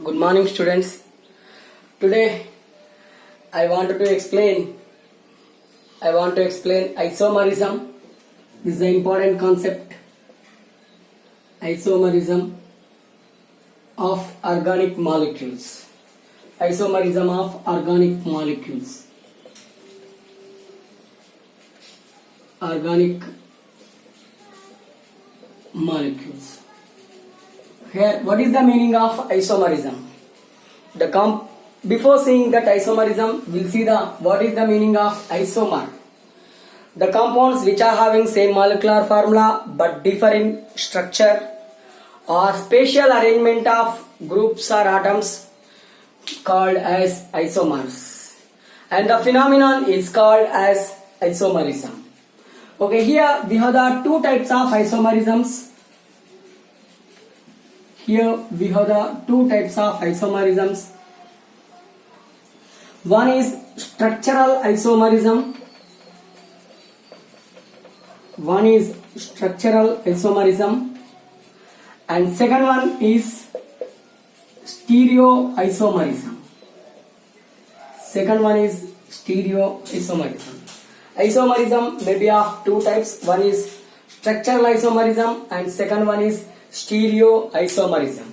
Good morning, students. Today I want to explain isomerism. This is an important concept. Isomerism of organic molecules. Isomerism of organic molecules. Organic molecules. Here, what is the meaning of isomerism? Before seeing that isomerism, we'll see what is the meaning of isomer. The compounds which are having same molecular formula but differ in structure or spatial arrangement of groups or atoms called as isomers, and the phenomenon is called as isomerism. Okay, here we have the two types of isomerisms. Here we have the two types of isomerisms. One is structural isomerism. And second one is stereoisomerism. Isomerism may be of two types. One is structural isomerism and second one is stereoisomerism.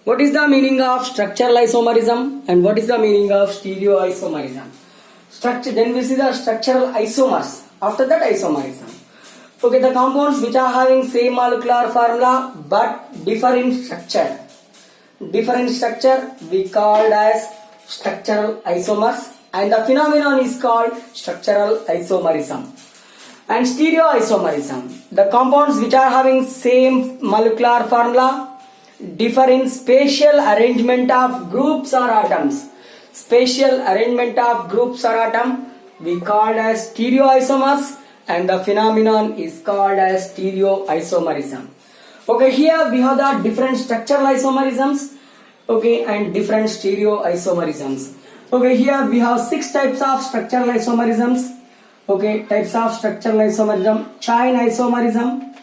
What is the meaning of structural isomerism and what is the meaning of stereoisomerism? Then we see the structural isomers. After that, isomerism. Okay, the compounds which are having same molecular formula but differ in structure. We called as structural isomers, and the phenomenon is called structural isomerism. And stereoisomerism, the compounds which are having same molecular formula differ in spatial arrangement of groups or atoms. We called as stereoisomers, and the phenomenon is called as stereoisomerism. Okay, here we have the different structural isomerisms, okay, and different stereoisomerisms. Okay, here we have 6 types of structural isomerisms. Okay, types of structural isomerism: chain isomerism,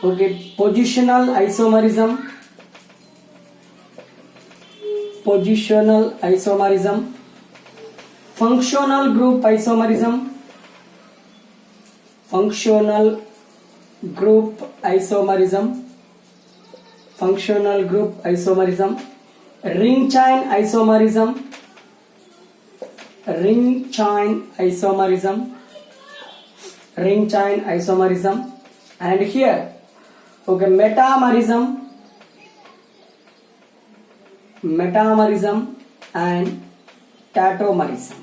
okay, positional isomerism, functional group isomerism, ring chain isomerism, and here, okay, metamerism and tautomerism.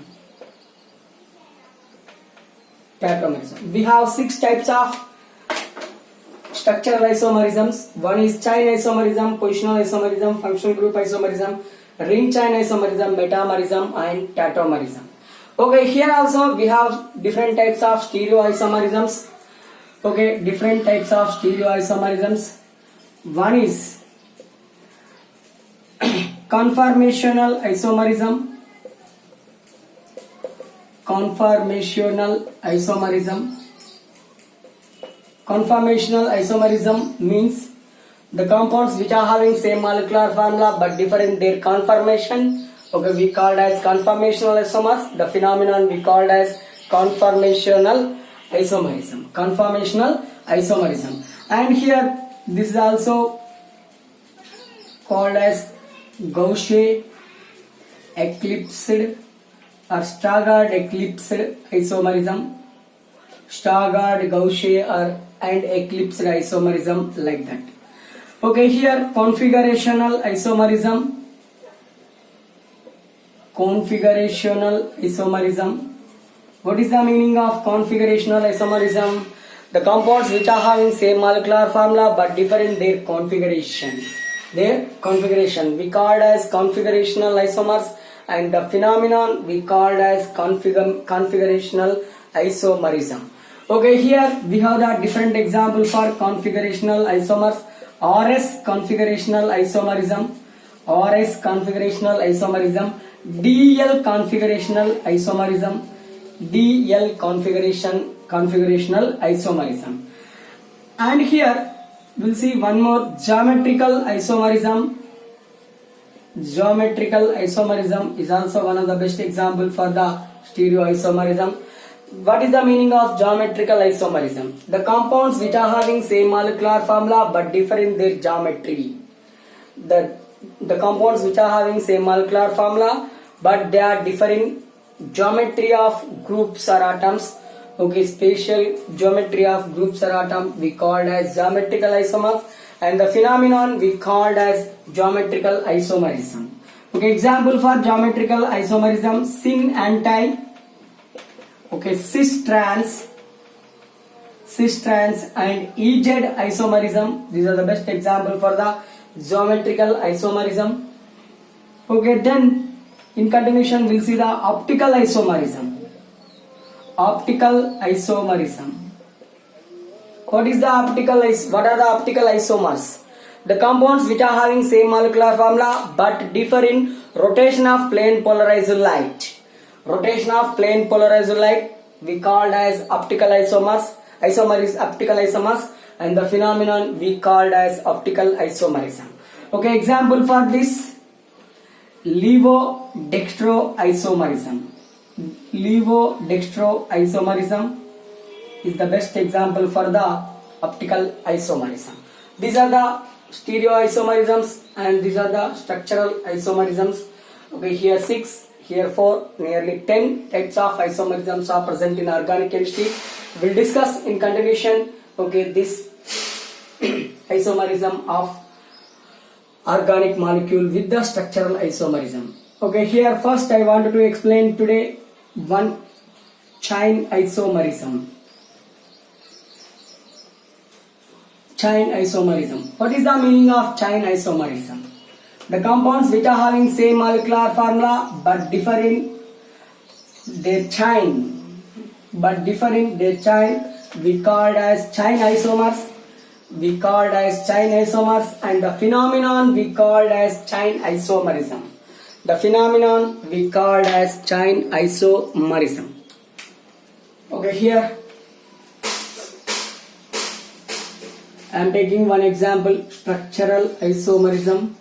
We have 6 types of structural isomerisms. One is chain isomerism, positional isomerism, functional group isomerism, ring chain isomerism, metamerism and tautomerism. Okay, here also we have different types of stereoisomerisms. Okay, One is conformational isomerism. Conformational isomerism means the compounds which are having same molecular formula but differ in their conformation. Okay, we called as conformational isomers. The phenomenon we called as conformational isomerism. And here this is also called as Gaussian eclipsed or staggered eclipsed isomerism. Staggered, Gaussian and eclipsed isomerism, like that. Okay, here configurational isomerism. What is the meaning of configurational isomerism? The compounds which are having same molecular formula but differ in their configuration. We called as configurational isomers, and the phenomenon we called as configurational isomerism. Okay, here we have the different example for configurational isomers. RS configurational isomerism, DL configurational isomerism, configurational isomerism. And here we'll see one more, geometrical isomerism. Geometrical isomerism is also one of the best example for the stereoisomerism. What is the meaning of geometrical isomerism? The compounds which are having same molecular formula but differ in their geometry. The compounds which are having same molecular formula but they are differing geometry of groups or atoms. Okay, spatial geometry of groups or atoms we called as geometrical isomers, and the phenomenon we called as geometrical isomerism. Okay, example for geometrical isomerism: syn anti, okay, cis trans and EZ isomerism. These are the best example for the geometrical isomerism. Okay, then in continuation we'll see the optical isomerism. Optical isomerism. What are the optical isomers? The compounds which are having same molecular formula but differ in rotation of plane polarized light. Rotation of plane polarized light we called as optical isomers. Isomer is optical isomers, and the phenomenon we called as optical isomerism. Okay, example for this: levo-dextro isomerism. Levo-dextro isomerism is the best example for the optical isomerism. These are the stereoisomerisms and these are the structural isomerisms. Okay, here 6, here 4, nearly 10 types of isomerisms are present in organic chemistry. We'll discuss in continuation, okay, this isomerism of organic molecule with the structural isomerism. Okay, here first I wanted to explain today one chain isomerism. Chain isomerism. What is the meaning of chain isomerism? The compounds which are having same molecular formula but differ in their chain, we called as chain isomers. And the phenomenon we called as chain isomerism. Okay, here I am taking one example: structural isomerism.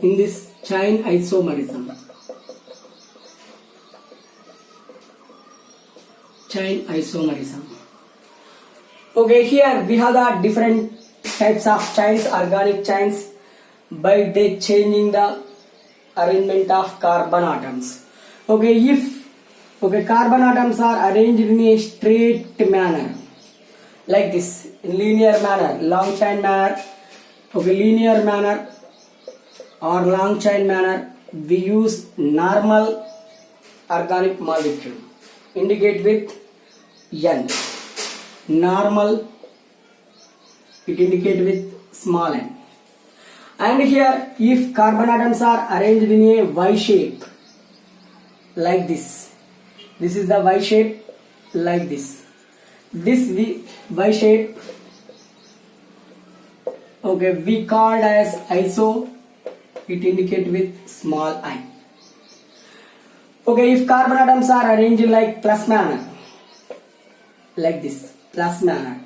In this chain isomerism. Okay, here we have the different types of chains, organic chains, by they changing the arrangement of carbon atoms. Okay, if carbon atoms are arranged in a straight manner, like this, in linear manner, long chain manner, linear manner or long chain manner, we use normal organic molecule, indicate with N. Normal, it indicate with small n. And here, if carbon atoms are arranged in a Y shape, like this is the Y shape, like this Y shape, okay, we called as iso, it indicate with small I. Okay, if carbon atoms are arranged like plus manner, like this, plus manner,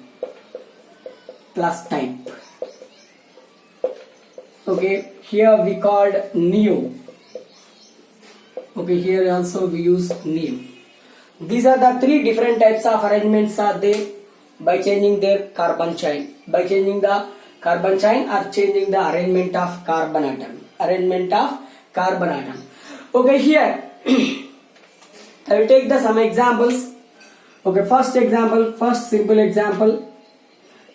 plus type, okay, here we called neo. Okay, here also we use neo. These are the three different types of arrangements are there by changing their carbon chain. By changing the carbon chain or changing the arrangement of carbon atom. Okay, here I will take some examples. Okay, first simple example,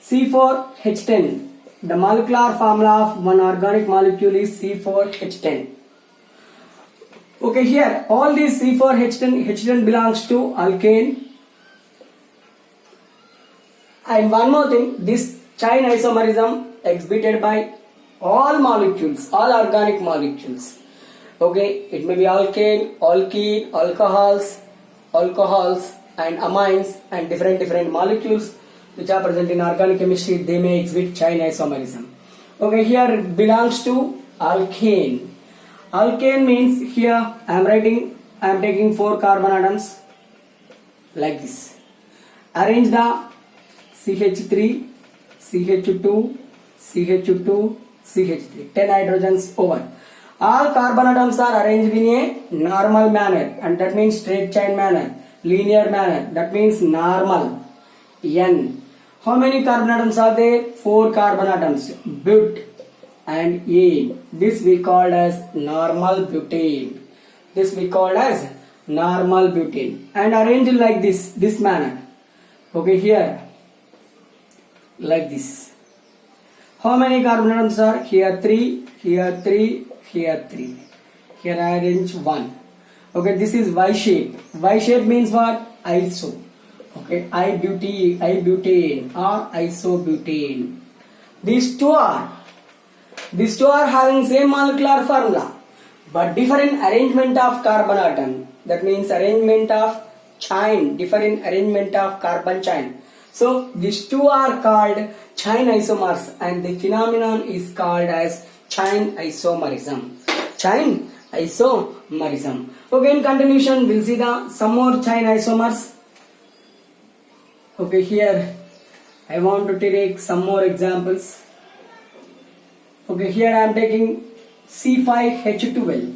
C4H10. The molecular formula of one organic molecule is C4H10. Okay, here all these H10 belongs to alkane. And one more thing, this chain isomerism exhibited by all organic molecules. Okay, it may be alkane, alkene, alcohols and amines and different molecules which are present in organic chemistry, they may exhibit chain isomerism. Okay, here it belongs to alkane. Alkane means here I am taking 4 carbon atoms. like this. Arrange the CH3, CH2, CH2, CH3. 10 hydrogens over. All carbon atoms are arranged in a normal manner, and that means straight chain manner, linear manner, that means normal. N. How many carbon atoms are there? 4 carbon atoms. But and A. This we called as normal butane. This we called as normal butane. And arranged like this manner. Okay, here. Like this. How many carbon atoms are? Here 3, here 3, here 3. Here I arrange 1. Okay, this is Y shape. Y shape means what? Iso. Okay, ibutane or isobutane. These two are having same molecular formula but different arrangement of carbon atom. That means arrangement of chain, different arrangement of carbon chain. So these two are called chain isomers, and the phenomenon is called as chain isomerism. Chain isomerism. Okay, in continuation we'll see some more chain isomers. Okay, here I want to take some more examples. Okay, here I am taking C5H12.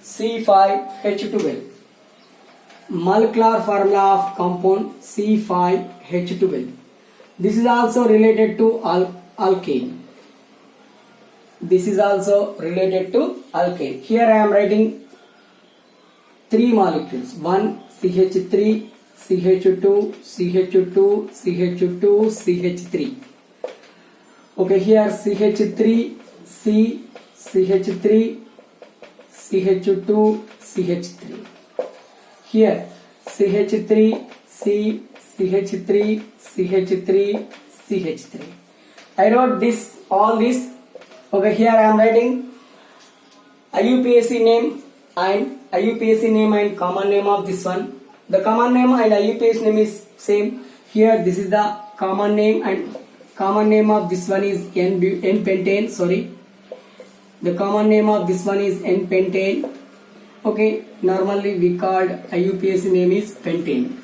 C5H12. Molecular formula of compound C5H12. This is also related to alkane. This is also related to alkane. Here I am writing 3 molecules. 1 CH3, CH2, CH2, CH2, CH3. Okay, here CH3, C, CH3, CH2, CH3. Here CH3, C, CH3, CH3, CH3. I wrote all this. Okay, here I am writing IUPAC name and common name of this one. The common name and IUPAC name is same. Here this is the common name, and common name of this one is N-pentane. Sorry, the common name of this one is N-pentane. Okay, normally we called IUPAC name is pentane.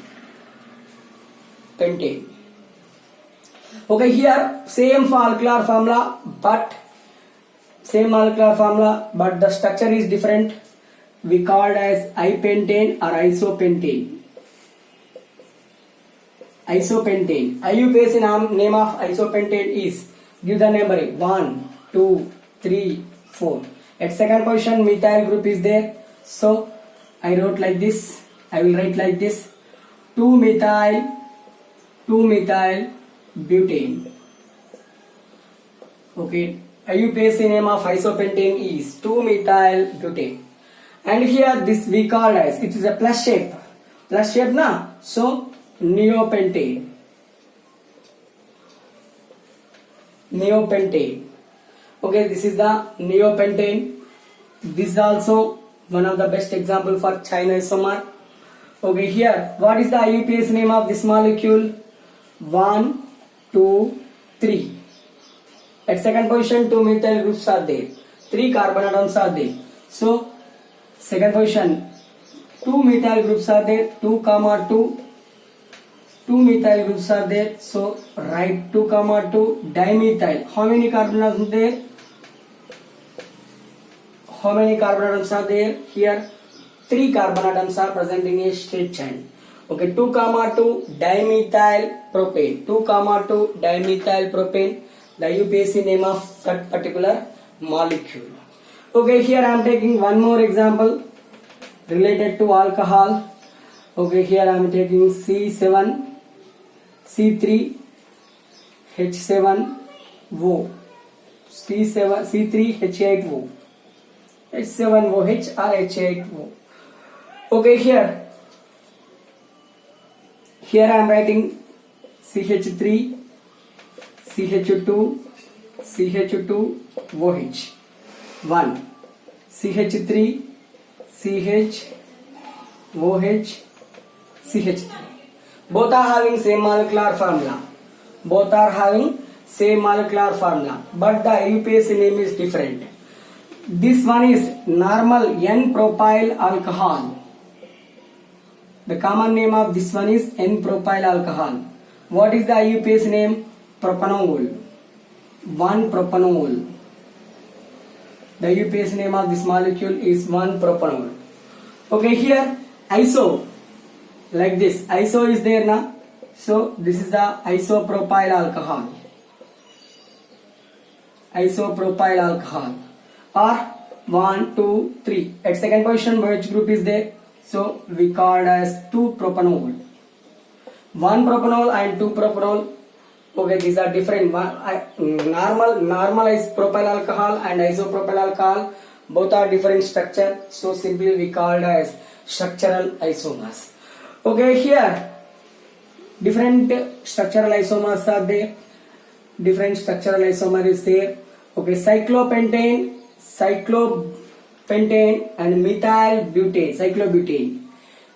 Okay, here same molecular formula, but the structure is different. We called as I-pentane or isopentane. IUPAC name of isopentane is, give the numbering 1, 2, 3, 4. At second position methyl group is there. So I wrote like this. I will write like this: 2-methyl butane. Okay, IUPAC name of isopentane is 2-methyl butane. And here this we call as, it is a plus shape na, so neopentane. Okay, this is the neopentane. This is also one of the best example for chain isomer. Okay, here what is the IUPAC name of this molecule? 1, 2, 3. At second position 2 methyl groups are there, 3 carbon atoms are there. So second position 2 methyl groups are there, 2, 2 methyl groups are there. So write 2, 2 dimethyl. How many carbon atoms there? Here 3 carbon atoms are present in a straight chain. Okay, 2, 2 dimethyl propane. 2, 2 dimethyl propane. The IUPAC name of that particular molecule. Okay, here I am taking one more example related to alcohol. Okay, here I am taking C7, C3, H7O, C3, H8O, H7OH or H8O. Okay, here I am writing CH3, CH2, CH2OH, 1, CH3, CHOH, CH3. Both are having same molecular formula. same molecular formula, but the IUPAC name is different. This one is normal N-propyl alcohol. The common name of this one is N-propyl alcohol. What is the IUPAC name? Propanol. 1-propanol. The IUPAC name of this molecule is 1-propanol. Okay, here iso, like this. Iso is there now. So this is the isopropyl alcohol. Isopropyl alcohol. Or 1, 2, 3. At second position, which group is there? So we called as 2-propanol. 1-propanol and 2-propanol. Okay, these are different. Normalized propyl alcohol and isopropyl alcohol, both are different structure. So simply we called as structural isomers. Okay, here different structural isomers are there. Different structural isomer is there. Okay, cyclopentane and methyl butane,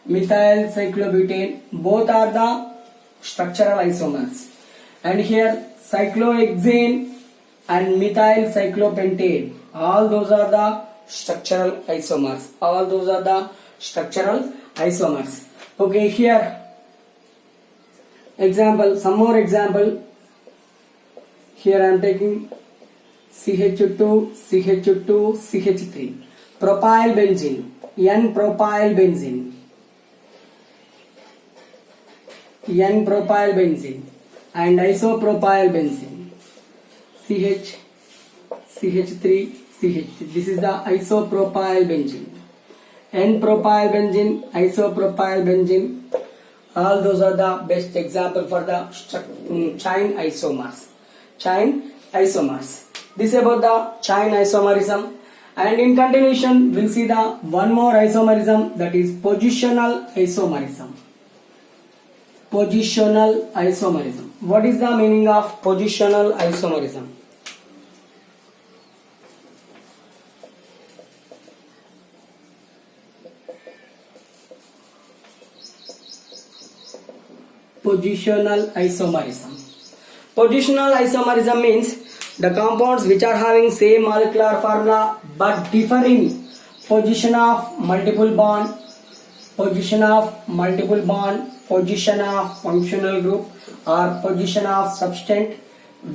methyl cyclobutane, both are the structural isomers. And here cyclohexane and methyl cyclopentane, all those are the structural isomers. Okay, here example, some more example. Here I am taking CH2, CH2, CH3, propyl benzene, N-propyl benzene, and isopropyl benzene, CH3, CH3. This is the isopropyl benzene. N-propyl benzene, isopropyl benzene, all those are the best example for the chain isomers. This is about the chain isomerism, and in continuation we'll see the one more isomerism, that is positional isomerism. What is the meaning of positional isomerism? Positional isomerism means the compounds which are having same molecular formula but differ in position of multiple bond, position of functional group, or position of substance,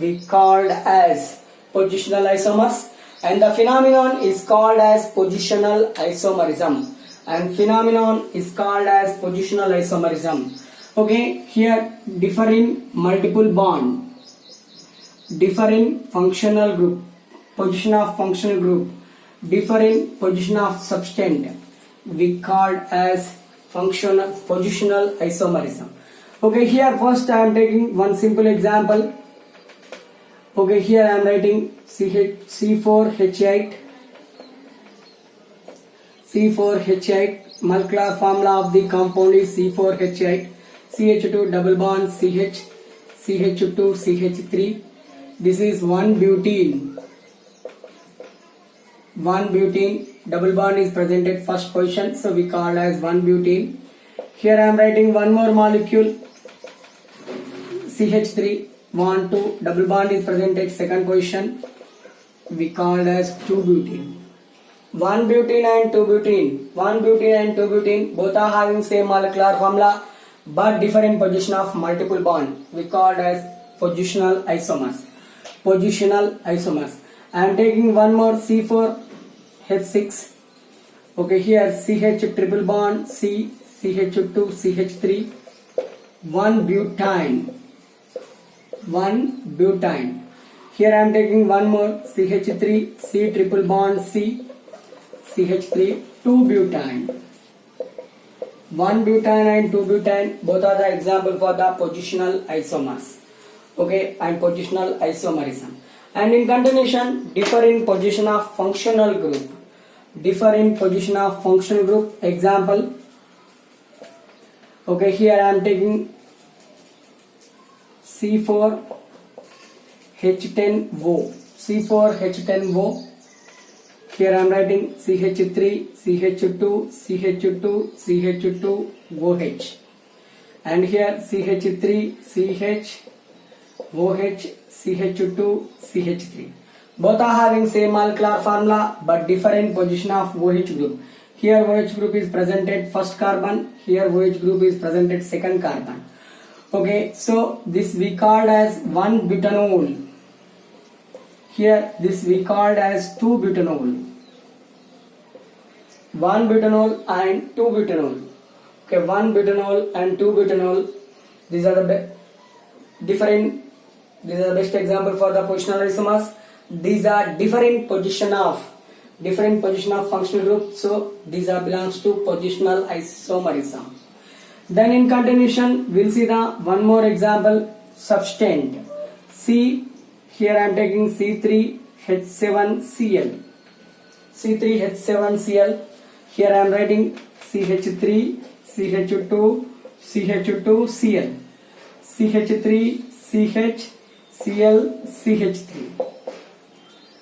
we called as positional isomers, and the phenomenon is called as positional isomerism. Okay, here differ in multiple bond, differ in functional group, position of functional group, differ in position of substance, we called as positional isomerism. Okay, here first I am taking one simple example. Okay, here I am writing C4H8, molecular formula of the compound is C4H8, CH2 double bond CH, CH2 CH3. This is 1-butene. 1-butene, double bond is present at first position, so we call as 1-butene. Here I am writing one more molecule, CH3, 1,2, double bond is present at second position, we call as 2-butene. 1-butene and 2-butene, both are having same molecular formula but different position of multiple bond, we called as positional isomers. I am taking one more C4H6. Okay, here CH triple bond C, CH2 CH3, 1-butene. Here I am taking one more CH3 C triple bond C, CH3, 2-butene. 1-butene and 2-butene, both are the example for the positional isomers. Okay, and positional isomerism. And in continuation, differ in position of functional group. Example. Okay, here I am taking C4H10O. Here I am writing CH3, CH2, CH2, CH2, OH. And here CH3, CH, OH, CH2, CH3. Both are having same molecular formula but different position of OH group. Here OH group is presented first carbon, here OH group is presented second carbon. Okay, so this we called as 1 butanol. Here this we called as 2 butanol. 1 butanol and 2 butanol. Okay, 1 butanol and 2 butanol. These are the different. These are the best example for the positional isomers. These are different position of functional group. So these are belongs to positional isomerism. Then in continuation, we'll see the one more example, substance. C. Here I am taking C3H7Cl. C3H7Cl. Here I am writing CH3, CH2, CH2Cl, CH3, CH, Cl, CH3.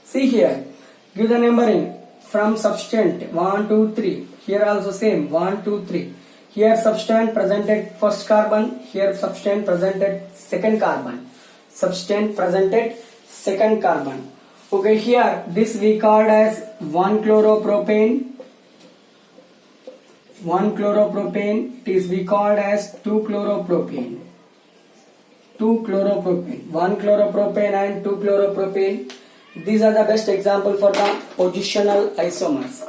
See here, give the numbering from substance 1, 2, 3. Here also same 1, 2, 3. Here substance presented first carbon. Here substance presented second carbon. Substance presented second carbon. Okay, here this we called as 1 chloropropane. 1 chloropropane. It is we called as 2 chloropropane. 2 chloropropane. 1 chloropropane and 2 chloropropane. These are the best example for the positional isomers.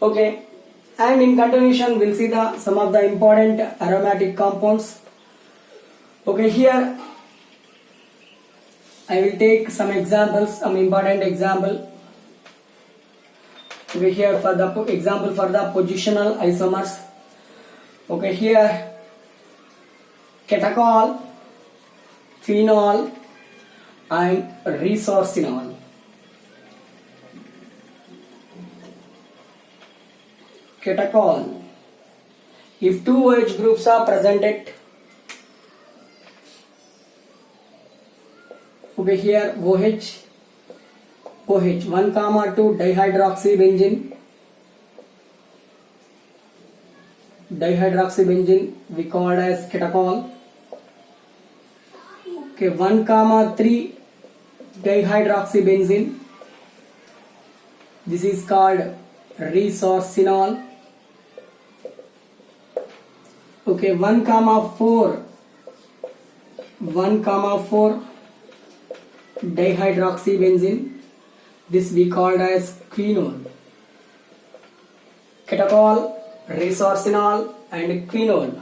Okay, and in continuation we'll see some of the important aromatic compounds. Okay, here I will take some examples, some important example. Okay, here for the example for the positional isomers. Okay, here catechol, phenol and resorcinol. Catechol. If two OH groups are presented, okay, here OH 1, 2 dihydroxybenzene. Dihydroxybenzene we called as catechol. Okay, 1, 3 dihydroxybenzene. This is called resorcinol. Okay, 1, 4 dihydroxybenzene. This we called as quinol. Catechol, resorcinol and quinol.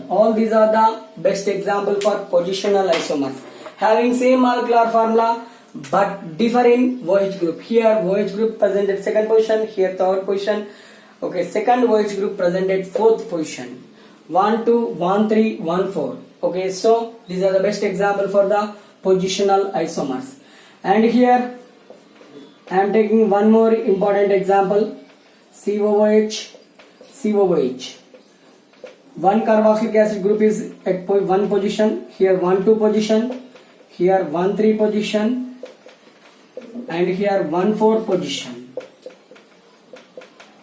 All these are the best example for positional isomers having same molecular formula but different OH group. Here OH group presented second position, here third position. Okay, second OH group presented fourth position. 1, 2, 1, 3, 1, 4. Okay, so these are the best example for the positional isomers. And here I am taking one more important example, COOH. 1 carboxylic acid group is at 1 position, here 1, 2 position, here 1, 3 position and here 1, 4 position.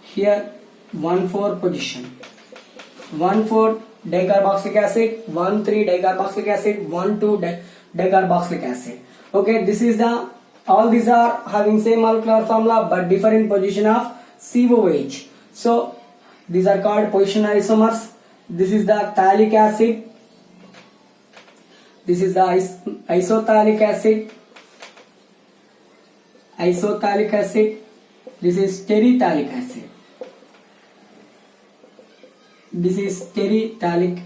Here 1, 4 position. 1, 4 dicarboxylic acid, 1, 3 dicarboxylic acid, 1, 2 dicarboxylic acid. Okay, this is all these are having same molecular formula but different position of COOH. So these are called positional isomers. This is the phthalic acid. This is the isophthalic acid. This is terephthalic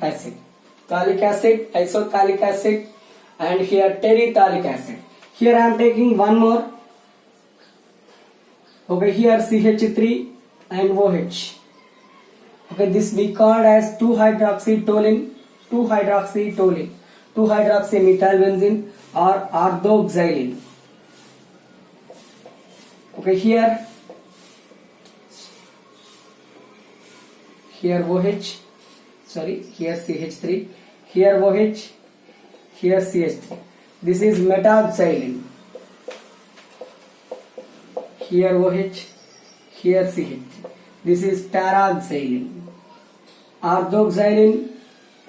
acid. Phthalic acid, isophthalic acid and here terephthalic acid. Here I am taking one more. Okay, here CH3 and OH. Okay, this we called as 2-hydroxytoluene, 2-hydroxymethylbenzene or orthoxylene. Okay, here OH, here CH3, here OH, here CH3. This is methoxylene. Here OH, here CH3. This is paraxylene. Orthoxylene,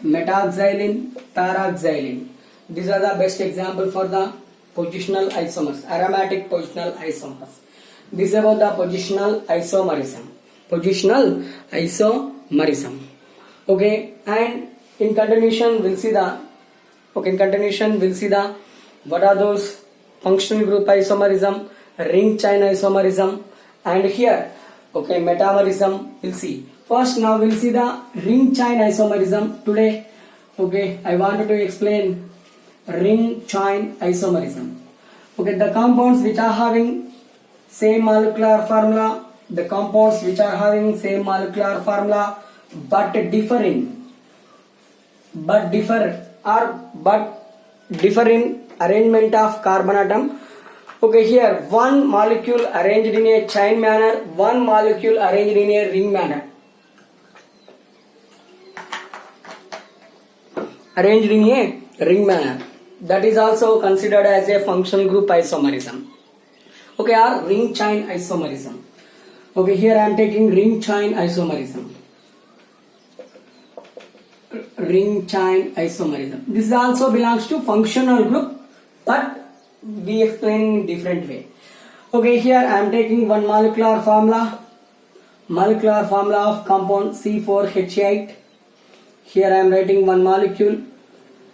methoxylene, paraxylene. These are the best example for the positional isomers, aromatic positional isomers. This is about the positional isomerism. Positional isomerism. Okay, and in continuation we'll see the what are those functional group isomerism, ring chain isomerism, and here metamerism we'll see. First now we'll see the ring chain isomerism today. Okay, I wanted to explain ring chain isomerism. Okay, the compounds which are having same molecular formula, but differ in arrangement of carbon atom. Okay, here one molecule arranged in a chain manner, one molecule arranged in a ring manner. Arranged in a ring manner. That is also considered as a functional group isomerism. Okay, or ring chain isomerism. Okay, here I am taking ring chain isomerism. Ring chain isomerism. This also belongs to functional group, but we explain in different way. Okay, here I am taking one molecular formula of compound C4H8. Here I am writing one molecule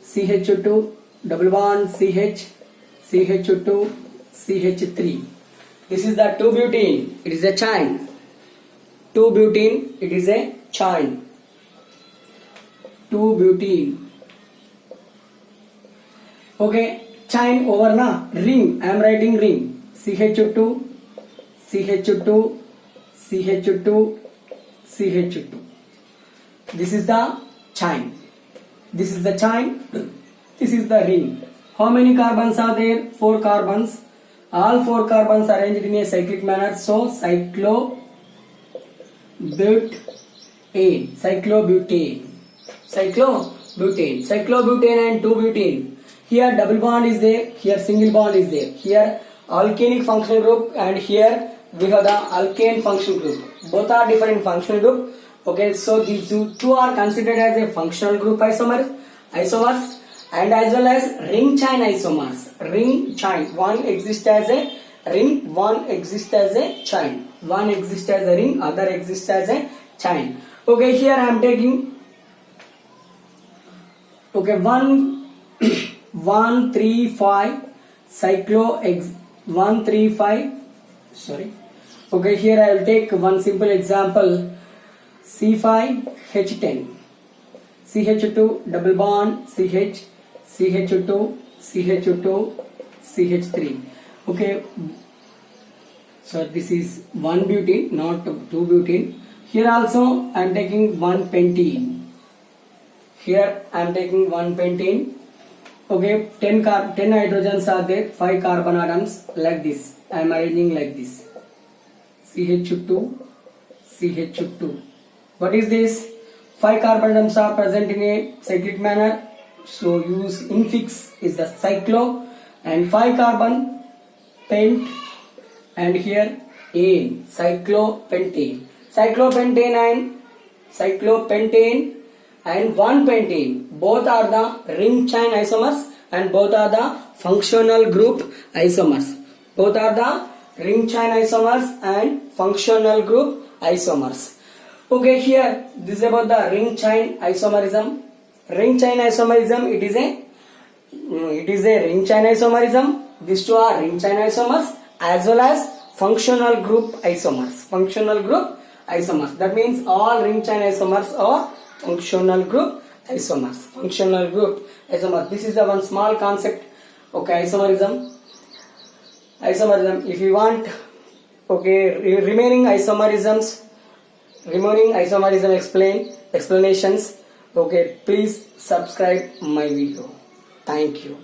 CH2 double bond CH, CH2 CH3. This is the 2-butene. It is a chain. 2-butene. It is a chain. 2-butene. Okay, chain over na ring. I am writing ring. CH2, CH2, CH2, CH2. This is the chain. This is the chain. This is the ring. How many carbons are there? 4 carbons. All 4 carbons arranged in a cyclic manner. So cyclobutane. Cyclobutane and 2-butane. Here double bond is there. Here single bond is there. Here alkenic functional group, and here we have the alkane functional group. Both are different functional group. Okay, so these two are considered as a functional group isomers, and as well as ring chain isomers. Ring chain. One exists as a ring, one exists as a chain. One exists as a ring, other exists as a chain. Okay, here I am taking 135 135. Sorry. Okay, here I will take one simple example. C5H10. CH2 double bond CH, CH2, CH2, CH3. Okay, so this is 1-butene, not 2-butene. Here also I am taking 1 pentene. Here I am taking 1 pentene. Okay, 10 hydrogens are there, 5 carbon atoms, like this. I am arranging like this. CH2, CH2. What is this? 5 carbon atoms are present in a cyclic manner. So use infix is the cyclo, and 5 carbon pent, and here ane, cyclopentane. Cyclopentane and 1 pentane. Both are the ring chain isomers and both are the functional group isomers. Both are the ring chain isomers and functional group isomers. Okay, here this is about the ring chain isomerism. Ring chain isomerism, it is a ring chain isomerism. These two are ring chain isomers as well as functional group isomers. Functional group isomers. That means all ring chain isomers are functional group isomers. Functional group isomers. This is the one small concept. Okay, isomerism. If you want, remaining isomerism explanations. Okay, please subscribe my video. Thank you.